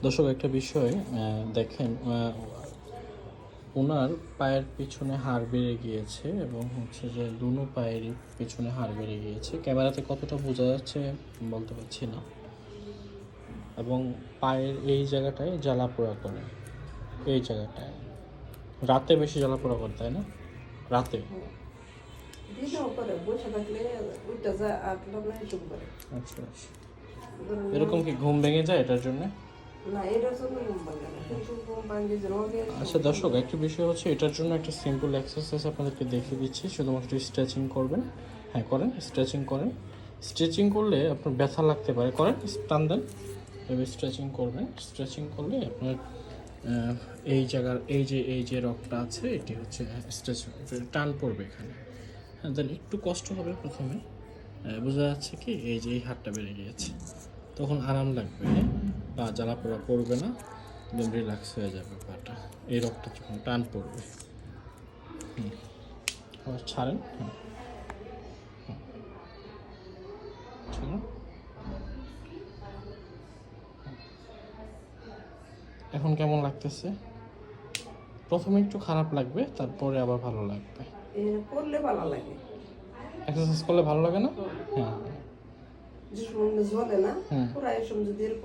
দর্শক একটা বিষয় দেখেন, ওনার পায়ের পিছনে হাড় বেড়ে গিয়েছে এবং হচ্ছে যে দুনো পায়েরই পিছনে হাড় বেড়ে গিয়েছে। ক্যামেরাতে কতটা বোঝা যাচ্ছে বলতে পারছি না। এবং পায়ের এই জায়গাটায় জ্বালা পোড়া করে, এই জায়গাটায় রাতে বেশি জ্বালা পোড়া করে, তাই না? রাতে আচ্ছা আচ্ছা, এরকম কি ঘুম ভেঙে যায় এটার জন্য? আচ্ছা দর্শক, একটা বিষয় হচ্ছে এটার জন্য একটা সিম্পল এক্সারসাইজ আপনাদেরকে দেখিয়ে দিচ্ছি। শুধুমাত্র স্ট্রেচিং করবেন। হ্যাঁ করেন, স্ট্রেচিং করেন। স্ট্রেচিং করলে আপনার ব্যথা লাগতে পারে, করেন, টান দেন, এভাবে স্ট্রেচিং করবেন। স্ট্রেচিং করলে আপনার এই জায়গার এই যে রগটা আছে এটি হচ্ছে স্ট্রেচ, টান পড়বে এখানে। হ্যাঁ, দেন একটু কষ্ট হবে প্রথমে, বোঝা যাচ্ছে কি এই যে এই হাতটা বেড়ে গিয়েছে, তখন আরাম লাগবে, হ্যাঁ, পা জ্বালা পোড়া করবে না, একদম রিল্যাক্স হয়ে যাবে পাটা। এই রগটা যখন টান পড়বে, আবার ছাড়েন। হ্যাঁ, ঠিক আছে। এখন কেমন লাগতেছে? প্রথমে একটু খারাপ লাগবে, তারপরে আবার ভালো লাগবে। করলে ভালো লাগে, এক্সারসাইজ করলে ভালো লাগে না? হ্যাঁ, যে সময় জ্বলে না পুরো এই সময় যদি এরকম